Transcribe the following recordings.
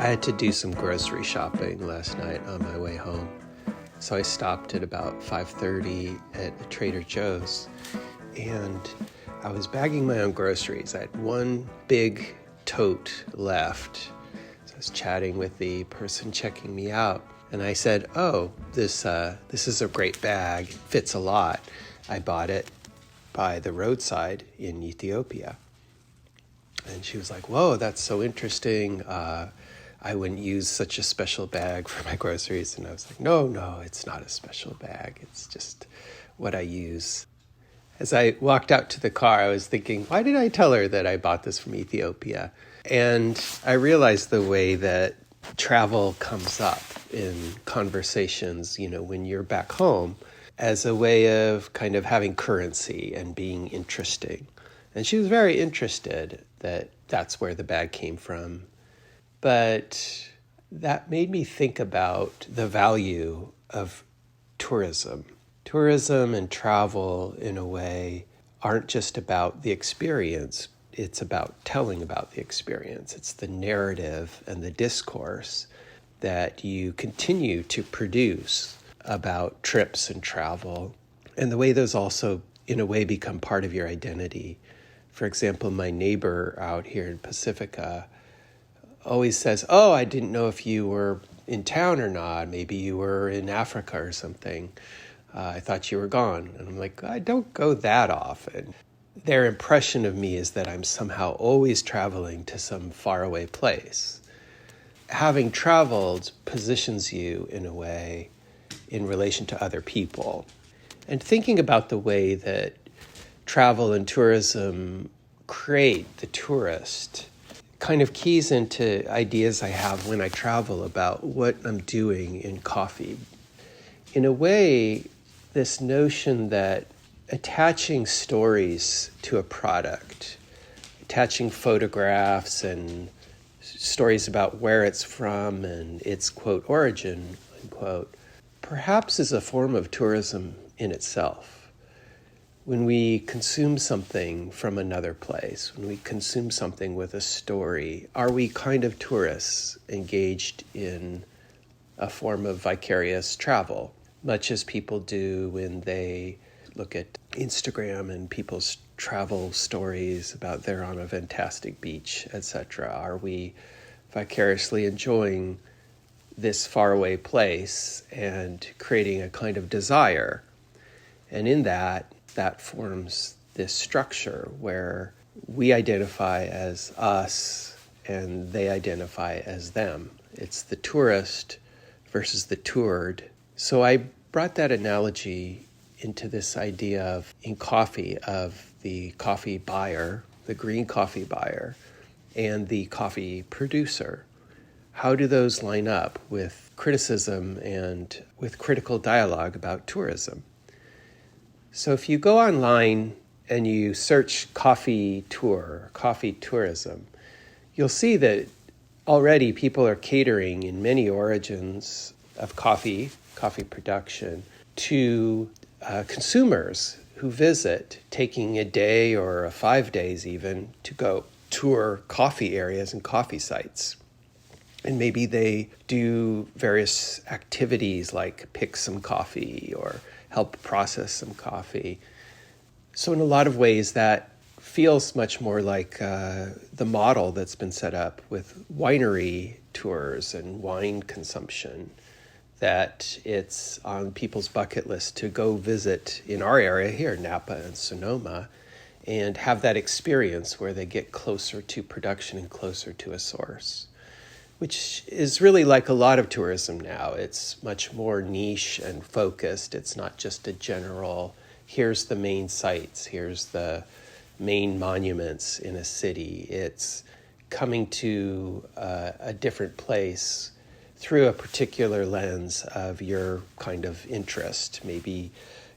I had to do some grocery shopping last night on my way home. So I stopped at about 5:30 at Trader Joe's, and I was bagging my own groceries. I had one big tote left. So I was chatting with the person checking me out, and I said, "Oh, this is a great bag. It fits a lot. I bought it by the roadside in Ethiopia." And she was like, "Whoa, that's so interesting. I wouldn't use such a special bag for my groceries." And I was like, no, it's not a special bag. It's just what I use. As I walked out to the car, I was thinking, why did I tell her that I bought this from Ethiopia? And I realized the way that travel comes up in conversations, when you're back home, as a way of kind of having currency and being interesting. And she was very interested that that's where the bag came from. But that made me think about the value of tourism. Tourism and travel, in a way, aren't just about the experience. It's about telling about the experience. It's the narrative and the discourse that you continue to produce about trips and travel, and the way those also, in a way, become part of your identity. For example, my neighbor out here in Pacifica always says, "Oh, I didn't know if you were in town or not. Maybe you were in Africa or something. I thought you were gone." And I'm like, I don't go that often. Their impression of me is that I'm somehow always traveling to some faraway place. Having traveled positions you, in a way, in relation to other people. And thinking about the way that travel and tourism create the tourist kind of keys into ideas I have when I travel about what I'm doing in coffee. In a way, this notion that attaching stories to a product, attaching photographs and stories about where it's from and its, quote, origin, unquote, perhaps is a form of tourism in itself. When we consume something from another place, when we consume something with a story, are we kind of tourists engaged in a form of vicarious travel, much as people do when they look at Instagram and people's travel stories about they're on a fantastic beach, etc.? Are we vicariously enjoying this faraway place and creating a kind of desire? And in that forms this structure where we identify as us and they identify as them. It's the tourist versus the toured. So I brought that analogy into this idea of, in coffee, of the coffee buyer, the green coffee buyer, and the coffee producer. How do those line up with criticism and with critical dialogue about tourism? So if you go online and you search coffee tour, coffee tourism, you'll see that already people are catering in many origins of coffee production, to consumers who visit, taking a day or 5 days even to go tour coffee areas and coffee sites. And maybe they do various activities like pick some coffee or help process some coffee. So in a lot of ways, that feels much more like the model that's been set up with winery tours and wine consumption, that it's on people's bucket list to go visit in our area here, Napa and Sonoma, and have that experience where they get closer to production and closer to a source, which is really like a lot of tourism now. It's much more niche and focused. It's not just a general, here's the main sites, here's the main monuments in a city. It's coming to a different place through a particular lens of your kind of interest. Maybe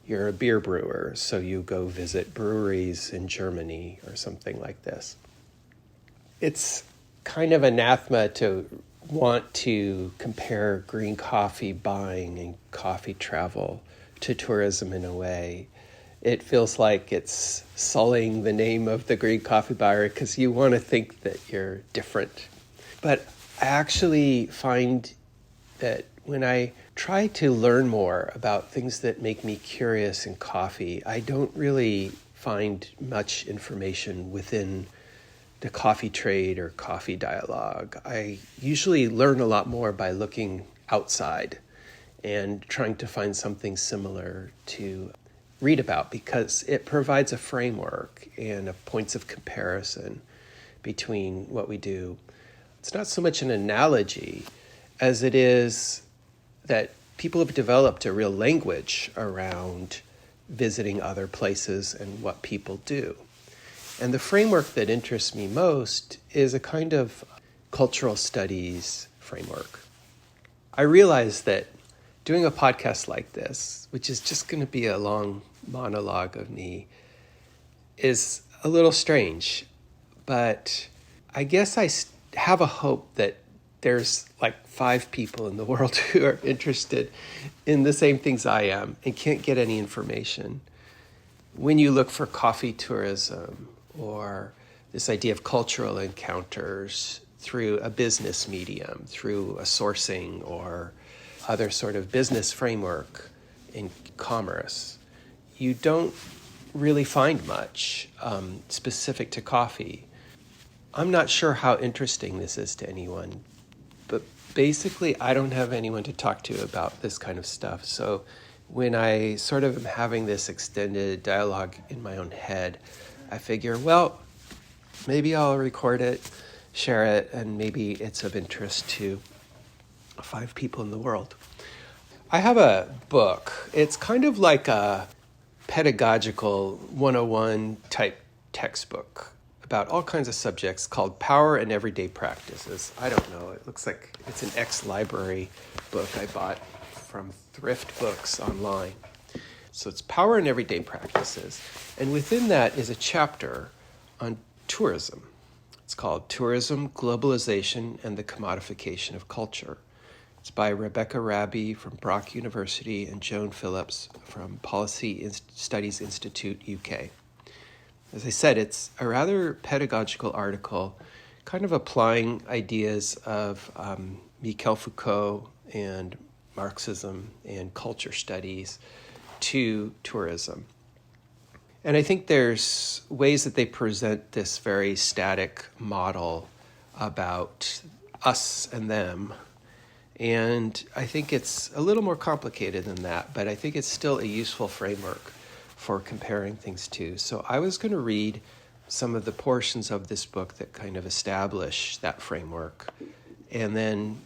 you're a beer brewer, so you go visit breweries in Germany or something like this. It's kind of anathema to want to compare green coffee buying and coffee travel to tourism in a way. It feels like it's sullying the name of the green coffee buyer because you want to think that you're different. But I actually find that when I try to learn more about things that make me curious in coffee, I don't really find much information within the coffee trade or coffee dialogue. I usually learn a lot more by looking outside and trying to find something similar to read about, because it provides a framework and a points of comparison between what we do. It's not so much an analogy as it is that people have developed a real language around visiting other places and what people do. And the framework that interests me most is a kind of cultural studies framework. I realize that doing a podcast like this, which is just going to be a long monologue of me, is a little strange. But I guess I have a hope that there's like 5 people in the world who are interested in the same things I am and can't get any information. When you look for coffee tourism or this idea of cultural encounters through a business medium, through a sourcing or other sort of business framework in commerce, you don't really find much specific to coffee. I'm not sure how interesting this is to anyone, but basically I don't have anyone to talk to about this kind of stuff. So when I sort of am having this extended dialogue in my own head, I figure, well, maybe I'll record it, share it, and maybe it's of interest to 5 people in the world. I have a book. It's kind of like a pedagogical 101 type textbook about all kinds of subjects called Power and Everyday Practices. I don't know. It looks like it's an ex-library book I bought from Thrift Books online. So it's Power and Everyday Practices. And within that is a chapter on tourism. It's called Tourism, Globalization, and the Commodification of Culture. It's by Rebecca Raby from Brock University and Joan Phillips from Policy Studies Institute, UK. As I said, it's a rather pedagogical article, kind of applying ideas of Michel Foucault and Marxism and culture studies to tourism. And I think there's ways that they present this very static model about us and them. And I think it's a little more complicated than that, but I think it's still a useful framework for comparing things to. So I was going to read some of the portions of this book that kind of establish that framework, and then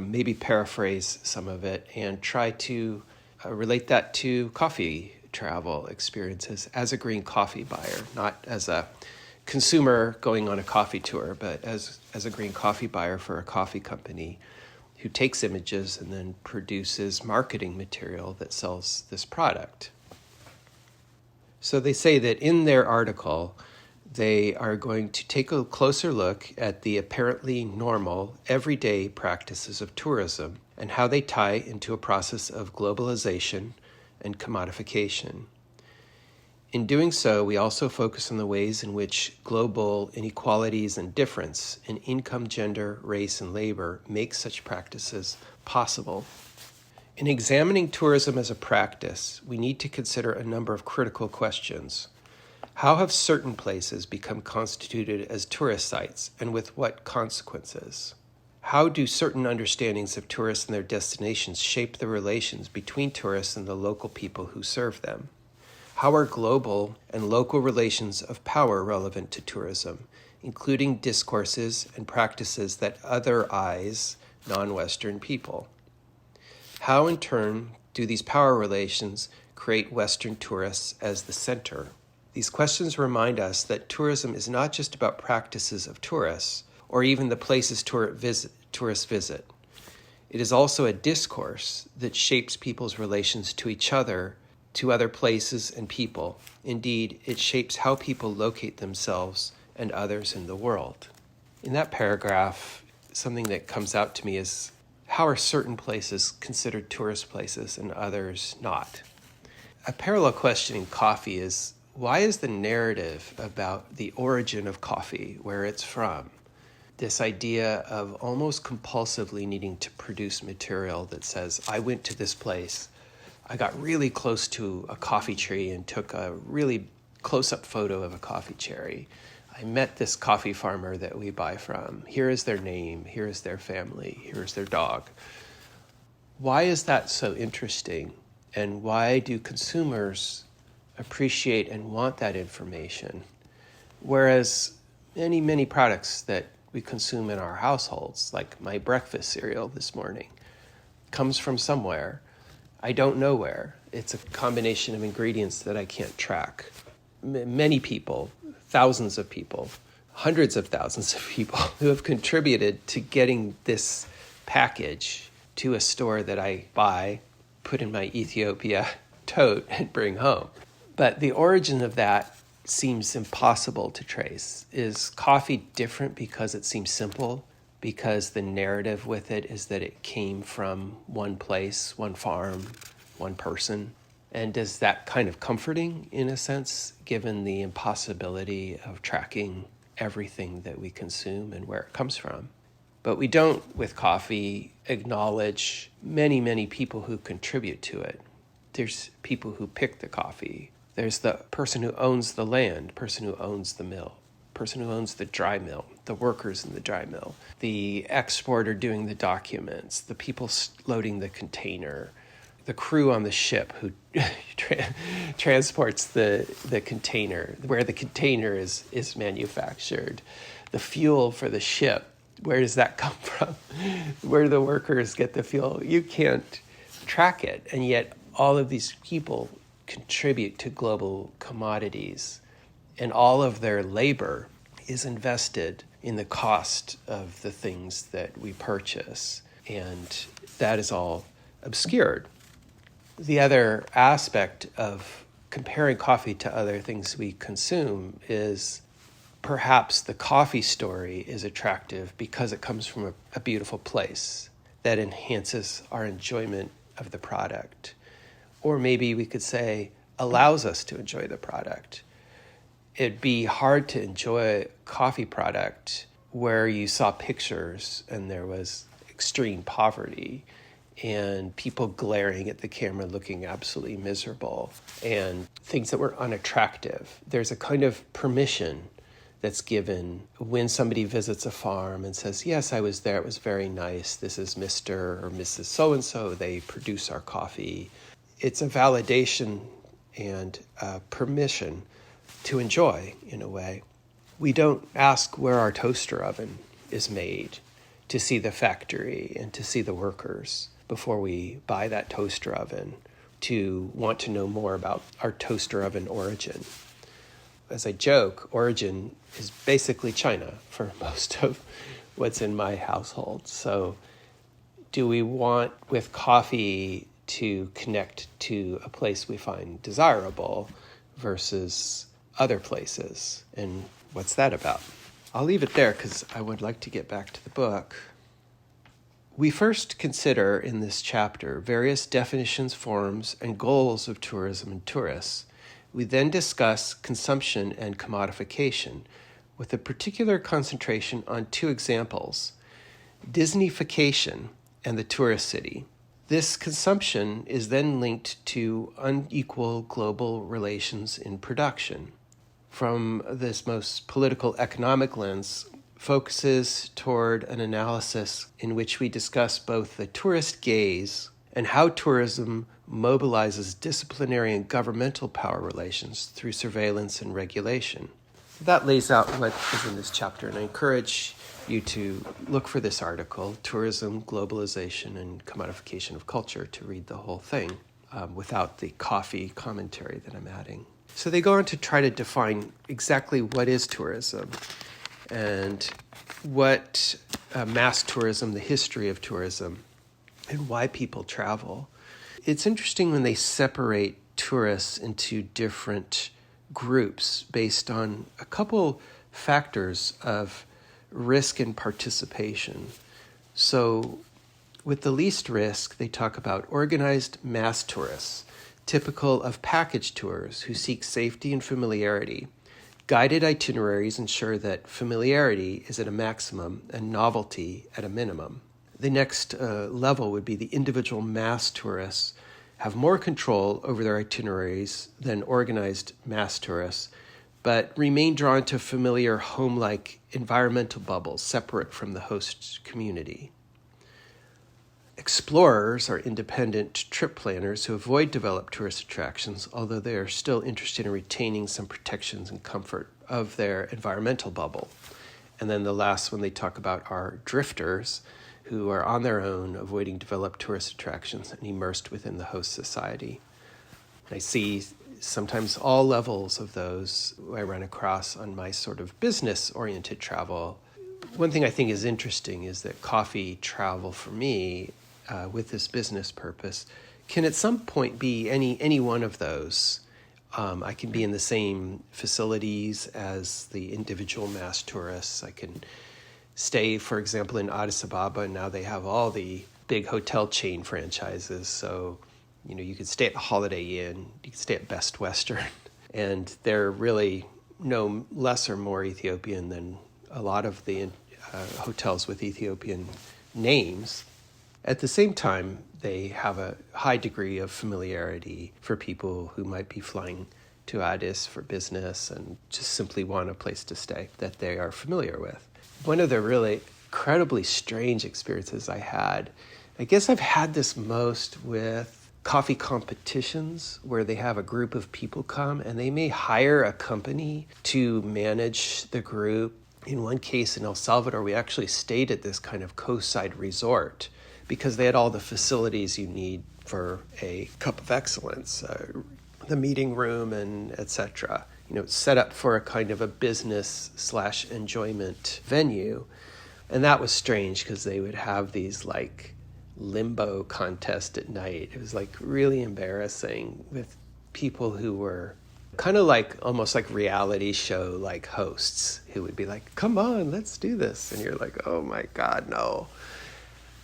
maybe paraphrase some of it and try to relate that to coffee travel experiences as a green coffee buyer, not as a consumer going on a coffee tour, but as a green coffee buyer for a coffee company who takes images and then produces marketing material that sells this product. So they say that in their article, they are going to take a closer look at the apparently normal, everyday practices of tourism and how they tie into a process of globalization and commodification. In doing so, we also focus on the ways in which global inequalities and difference in income, gender, race, and labor make such practices possible. In examining tourism as a practice, we need to consider a number of critical questions. How have certain places become constituted as tourist sites, and with what consequences? How do certain understandings of tourists and their destinations shape the relations between tourists and the local people who serve them? How are global and local relations of power relevant to tourism, including discourses and practices that otherize non-Western people? How, in turn, do these power relations create Western tourists as the center? These questions remind us that tourism is not just about practices of tourists, or even the places tourists visit. It is also a discourse that shapes people's relations to each other, to other places and people. Indeed, it shapes how people locate themselves and others in the world. In that paragraph, something that comes out to me is, how are certain places considered tourist places and others not? A parallel question in coffee is, why is the narrative about the origin of coffee, where it's from, this idea of almost compulsively needing to produce material that says, I went to this place, I got really close to a coffee tree and took a really close-up photo of a coffee cherry. I met this coffee farmer that we buy from. Here is their name, here is their family, here is their dog. Why is that so interesting? And why do consumers appreciate and want that information? Whereas many products that we consume in our households, like my breakfast cereal this morning, comes from somewhere. I don't know where. It's a combination of ingredients that I can't track. Many people, thousands of people, hundreds of thousands of people who have contributed to getting this package to a store that I buy, put in my Ethiopia tote, and bring home. But the origin of that seems impossible to trace. Is coffee different because it seems simple? Because the narrative with it is that it came from one place, one farm, one person? And is that kind of comforting in a sense, given the impossibility of tracking everything that we consume and where it comes from? But we don't, with coffee, acknowledge many people who contribute to it. There's people who pick the coffee. There's the person who owns the land, person who owns the mill, person who owns the dry mill, the workers in the dry mill, the exporter doing the documents, the people loading the container, the crew on the ship who transports the container, where the container is manufactured, the fuel for the ship. Where does that come from? Where do the workers get the fuel? You can't track it. And yet all of these people contribute to global commodities, and all of their labor is invested in the cost of the things that we purchase. And that is all obscured. The other aspect of comparing coffee to other things we consume is perhaps the coffee story is attractive because it comes from a beautiful place that enhances our enjoyment of the product. Or maybe we could say allows us to enjoy the product. It'd be hard to enjoy a coffee product where you saw pictures and there was extreme poverty and people glaring at the camera looking absolutely miserable and things that were unattractive. There's a kind of permission that's given when somebody visits a farm and says, yes, I was there, it was very nice, this is Mr. or Mrs. So-and-so, they produce our coffee. It's a validation and permission to enjoy, in a way. We don't ask where our toaster oven is made to see the factory and to see the workers before we buy that toaster oven, to want to know more about our toaster oven origin. As I joke, origin is basically China for most of what's in my household. So do we want, with coffee, to connect to a place we find desirable versus other places? And what's that about? I'll leave it there because I would like to get back to the book. We first consider in this chapter various definitions, forms, and goals of tourism and tourists. We then discuss consumption and commodification, with a particular concentration on two examples: Disneyfication and the tourist city. This consumption is then linked to unequal global relations in production. From this most political economic lens, focuses toward an analysis in which we discuss both the tourist gaze and how tourism mobilizes disciplinary and governmental power relations through surveillance and regulation. That lays out what is in this chapter, and I encourage you to look for this article, Tourism, Globalization, and Commodification of Culture, to read the whole thing without the coffee commentary that I'm adding. So they go on to try to define exactly what is tourism and what mass tourism, the history of tourism, and why people travel. It's interesting when they separate tourists into different groups based on a couple factors of risk and participation. So with the least risk, they talk about organized mass tourists, typical of package tours who seek safety and familiarity, Guided itineraries ensure that familiarity is at a maximum and novelty at a minimum. The next level would be the individual mass tourists have more control over their itineraries than organized mass tourists, but remain drawn to familiar home-like environmental bubbles separate from the host community. Explorers are independent trip planners who avoid developed tourist attractions, although they are still interested in retaining some protections and comfort of their environmental bubble. And then the last one they talk about are drifters, who are on their own, avoiding developed tourist attractions and immersed within the host society. I see sometimes all levels of those I run across on my sort of business-oriented travel. One thing I think is interesting is that coffee travel for me, with this business purpose, can at some point be any one of those. I can be in the same facilities as the individual mass tourists. I can stay, for example, in Addis Ababa, and now they have all the big hotel chain franchises. So, you could stay at the Holiday Inn, you could stay at Best Western, and they're really no less or more Ethiopian than a lot of the hotels with Ethiopian names. At the same time, they have a high degree of familiarity for people who might be flying to Addis for business and just simply want a place to stay that they are familiar with. One of the really incredibly strange experiences I had, I guess I've had this most with coffee competitions where they have a group of people come and they may hire a company to manage the group. In one case in El Salvador, we actually stayed at this kind of coastside resort because they had all the facilities you need for a cup of excellence, the meeting room and etc. Set up for a kind of a business/enjoyment venue. And that was strange because they would have these limbo contests at night. It was really embarrassing with people who were kind of almost like reality show hosts who would be like, come on, let's do this. And you're like, oh my God, no.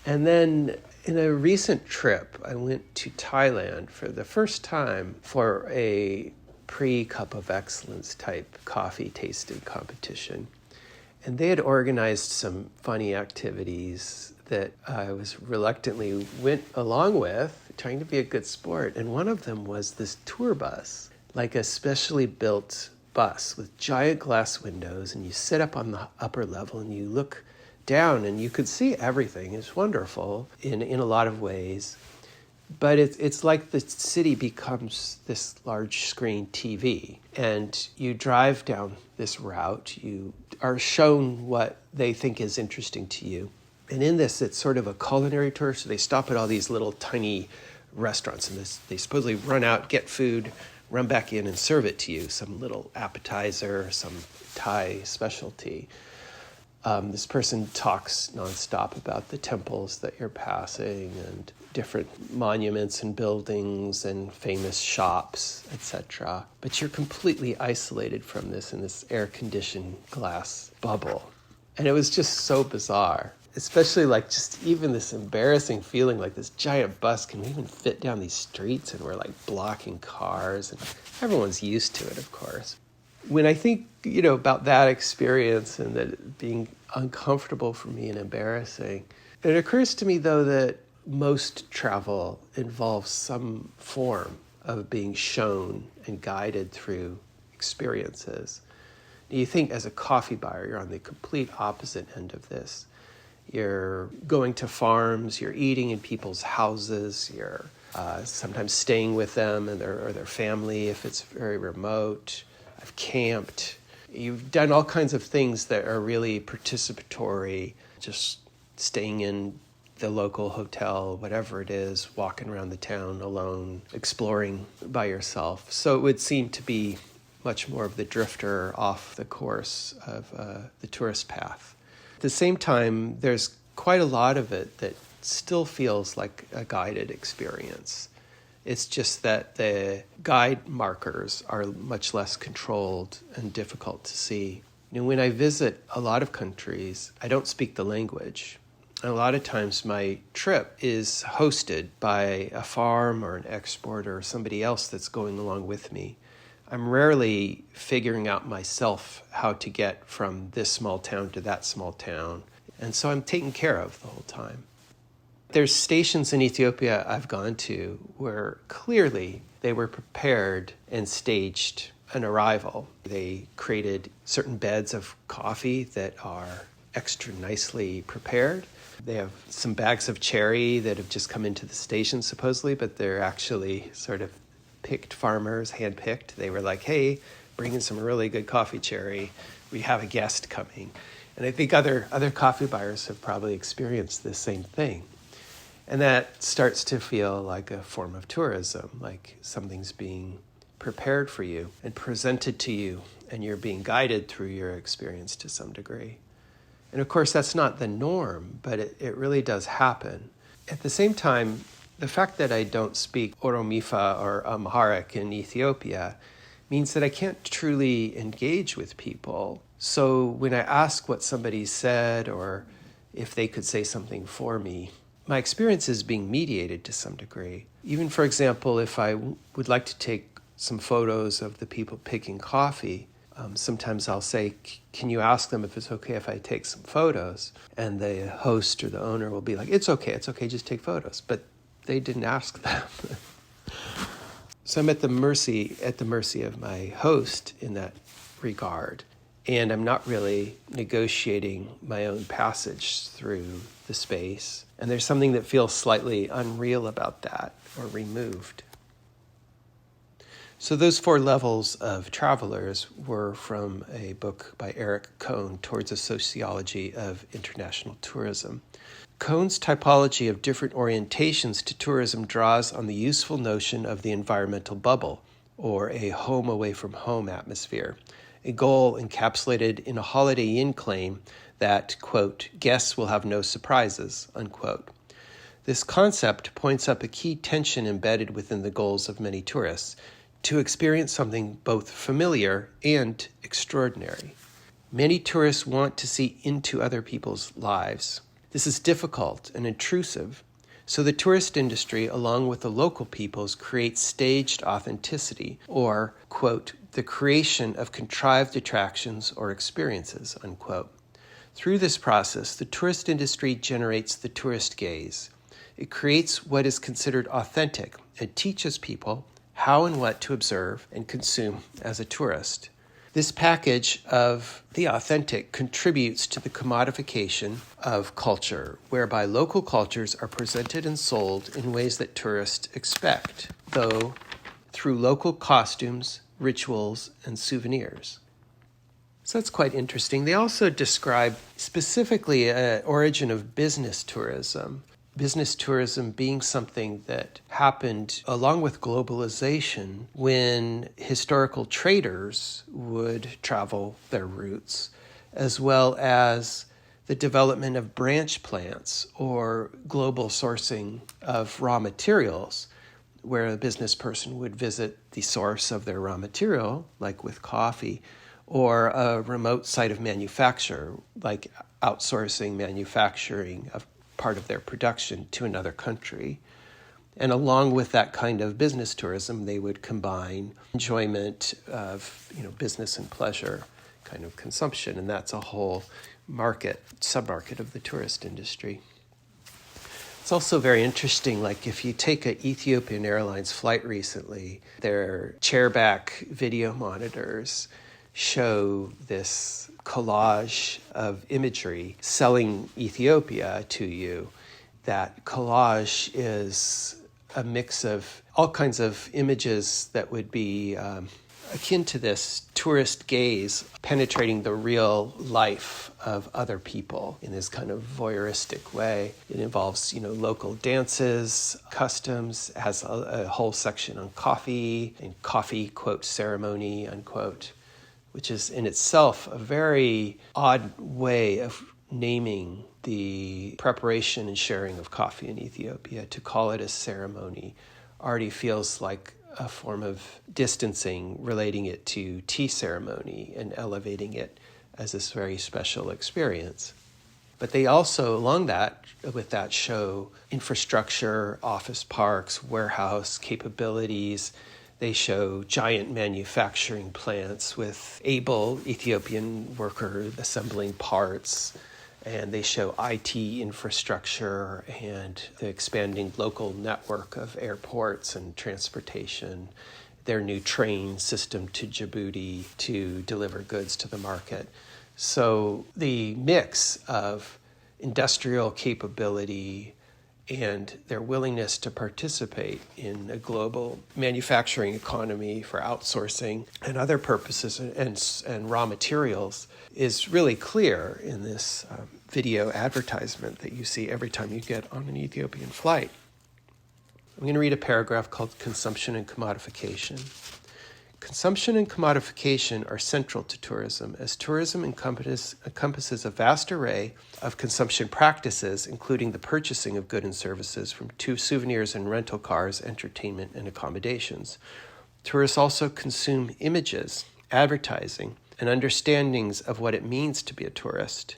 And then in a recent trip, I went to Thailand for the first time for a pre-Cup of Excellence type coffee tasting competition. And they had organized some funny activities that I was reluctantly went along with, trying to be a good sport. And one of them was this tour bus, a specially built bus with giant glass windows. And you sit up on the upper level and you look down and you could see everything. It's wonderful in a lot of ways. But it's like the city becomes this large screen TV. And you drive down this route. You are shown what they think is interesting to you. And in this, it's sort of a culinary tour. So they stop at all these little tiny restaurants. And they supposedly run out, get food, run back in and serve it to you. Some little appetizer, some Thai specialty. This person talks nonstop about the temples that you're passing and different monuments and buildings and famous shops, etc. But you're completely isolated from this in this air-conditioned glass bubble. And it was just so bizarre, especially just even this embarrassing feeling this giant bus can even fit down these streets and we're blocking cars and everyone's used to it, of course. When I think, about that experience and that being uncomfortable for me and embarrassing, it occurs to me, though, that most travel involves some form of being shown and guided through experiences. You think as a coffee buyer, you're on the complete opposite end of this. You're going to farms, you're eating in people's houses, you're sometimes staying with them and their family if it's very remote. I've camped. You've done all kinds of things that are really participatory, just staying in the local hotel, whatever it is, walking around the town alone, exploring by yourself. So it would seem to be much more of the drifter off the course of the tourist path. At the same time, there's quite a lot of it that still feels like a guided experience. It's just that the guide markers are much less controlled and difficult to see. When I visit a lot of countries, I don't speak the language. And a lot of times my trip is hosted by a farm or an exporter or somebody else that's going along with me. I'm rarely figuring out myself how to get from this small town to that small town. And so I'm taken care of the whole time. There's stations in Ethiopia I've gone to where clearly they were prepared and staged an arrival. They created certain beds of coffee that are extra nicely prepared. They have some bags of cherry that have just come into the station supposedly, but they're actually sort of picked farmers, hand-picked. They were like, hey, bring in some really good coffee cherry. We have a guest coming. And I think other coffee buyers have probably experienced this same thing. And that starts to feel like a form of tourism, like something's being prepared for you and presented to you, and you're being guided through your experience to some degree. And of course, that's not the norm, but it really does happen. At the same time, the fact that I don't speak Oromifa or Amharic in Ethiopia means that I can't truly engage with people. So when I ask what somebody said or if they could say something for me, my experience is being mediated to some degree. Even, for example, if I would like to take some photos of the people picking coffee, sometimes I'll say, can you ask them if it's okay if I take some photos? And the host or the owner will be like, it's okay, just take photos. But they didn't ask them. So I'm at the mercy of my host in that regard. And I'm not really negotiating my own passage through the space. And there's something that feels slightly unreal about that, or removed. So those 4 levels of travelers were from a book by Eric Kohn, Towards a Sociology of International Tourism. Kohn's typology of different orientations to tourism draws on the useful notion of the environmental bubble, or a home away from home atmosphere, a goal encapsulated in a Holiday Inn claim that, quote, guests will have no surprises, unquote. This concept points up a key tension embedded within the goals of many tourists, to experience something both familiar and extraordinary. Many tourists want to see into other people's lives. This is difficult and intrusive, so the tourist industry, along with the local peoples, creates staged authenticity, or, quote, the creation of contrived attractions or experiences, unquote. Through this process, the tourist industry generates the tourist gaze. It creates what is considered authentic and teaches people how and what to observe and consume as a tourist. This package of the authentic contributes to the commodification of culture, whereby local cultures are presented and sold in ways that tourists expect, though through local costumes, rituals, and souvenirs. So that's quite interesting. They also describe specifically an origin of business tourism being something that happened along with globalization when historical traders would travel their routes, as well as the development of branch plants or global sourcing of raw materials, where a business person would visit the source of their raw material, like with coffee, or a remote site of manufacture, like outsourcing manufacturing of part of their production to another country. And along with that kind of business tourism, they would combine enjoyment of, business and pleasure kind of consumption. And that's a whole submarket of the tourist industry. It's also very interesting, like if you take an Ethiopian Airlines flight recently, their chairback video monitors show this collage of imagery selling Ethiopia to you. That collage is a mix of all kinds of images that would be akin to this tourist gaze, penetrating the real life of other people in this kind of voyeuristic way. It involves, local dances, customs, has a whole section on coffee and coffee, quote, ceremony, unquote, which is in itself a very odd way of naming the preparation and sharing of coffee in Ethiopia. To call it a ceremony already feels like a form of distancing, relating it to tea ceremony and elevating it as this very special experience. But they also, with that, show infrastructure, office parks, warehouse capabilities, They show giant manufacturing plants with able Ethiopian workers assembling parts. And they show IT infrastructure and the expanding local network of airports and transportation, their new train system to Djibouti to deliver goods to the market. So the mix of industrial capability and their willingness to participate in a global manufacturing economy for outsourcing and other purposes and raw materials is really clear in this video advertisement that you see every time you get on an Ethiopian flight. I'm going to read a paragraph called Consumption and Commodification. Consumption and commodification are central to tourism, as tourism encompasses a vast array of consumption practices, including the purchasing of goods and services from souvenirs and rental cars, entertainment, and accommodations. Tourists also consume images, advertising, and understandings of what it means to be a tourist.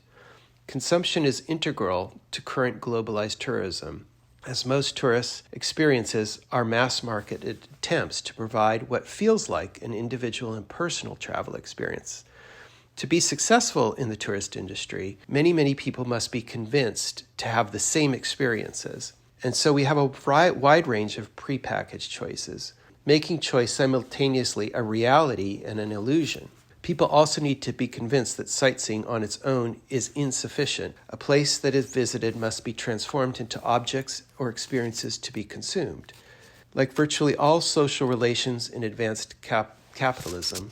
Consumption is integral to current globalized tourism, as most tourist experiences are mass-marketed attempts to provide what feels like an individual and personal travel experience. To be successful in the tourist industry, many people must be convinced to have the same experiences. And so we have a wide range of prepackaged choices, making choice simultaneously a reality and an illusion. People also need to be convinced that sightseeing on its own is insufficient. A place that is visited must be transformed into objects or experiences to be consumed. Like virtually all social relations in advanced capitalism,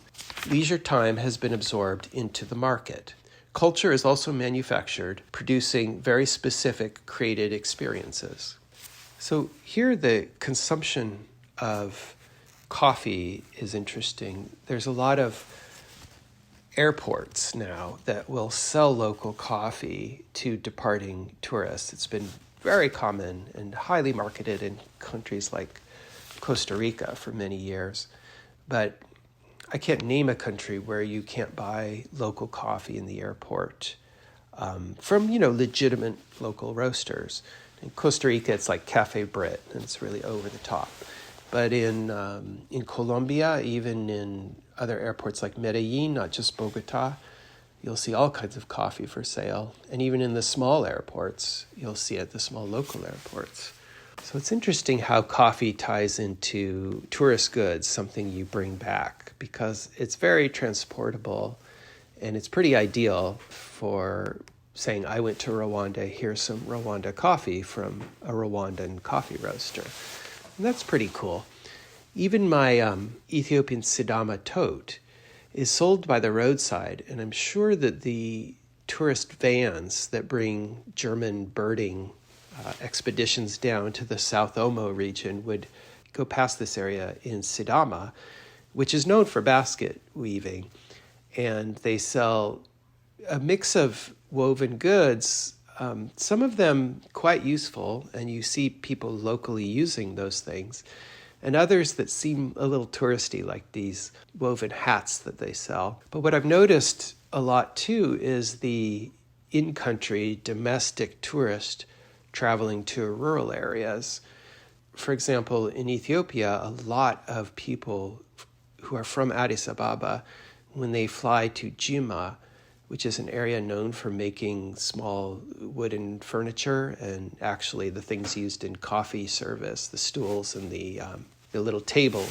leisure time has been absorbed into the market. Culture is also manufactured, producing very specific created experiences. So here the consumption of coffee is interesting. There's a lot of airports now that will sell local coffee to departing tourists. It's been very common and highly marketed in countries like Costa Rica for many years. But I can't name a country where you can't buy local coffee in the airport from, legitimate local roasters. In Costa Rica, it's like Cafe Brit, and it's really over the top. But in Colombia, even in other airports like Medellin, not just Bogota, you'll see all kinds of coffee for sale. And even in the small airports, you'll see it, the small local airports. So it's interesting how coffee ties into tourist goods, something you bring back, because it's very transportable and it's pretty ideal for saying, I went to Rwanda, here's some Rwanda coffee from a Rwandan coffee roaster. And that's pretty cool. Even my Ethiopian Sidama tote is sold by the roadside, and I'm sure that the tourist vans that bring German birding expeditions down to the South Omo region would go past this area in Sidama, which is known for basket weaving. And they sell a mix of woven goods, some of them quite useful, and you see people locally using those things, and others that seem a little touristy, like these woven hats that they sell. But what I've noticed a lot too is the in-country domestic tourist traveling to rural areas. For example, in Ethiopia, a lot of people who are from Addis Ababa, when they fly to Jimma, which is an area known for making small wooden furniture and actually the things used in coffee service, the stools and the little table,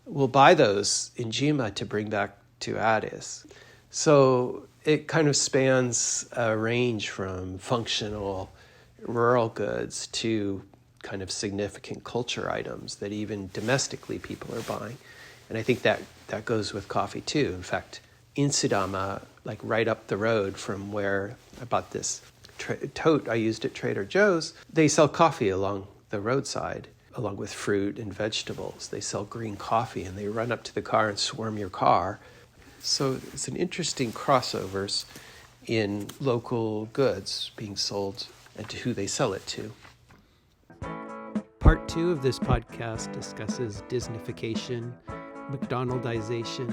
will buy those in Jimma to bring back to Addis. So it kind of spans a range from functional rural goods to kind of significant culture items that even domestically people are buying. And I think that goes with coffee too. In fact, in Sidama, like right up the road from where I bought this tote I used at Trader Joe's, they sell coffee along the roadside, along with fruit and vegetables. They sell green coffee and they run up to the car and swarm your car. So it's an interesting crossovers in local goods being sold and to who they sell it to. Part 2 of this podcast discusses Disneyfication, McDonaldization,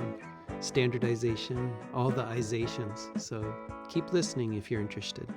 standardization, all the izations. So keep listening if you're interested.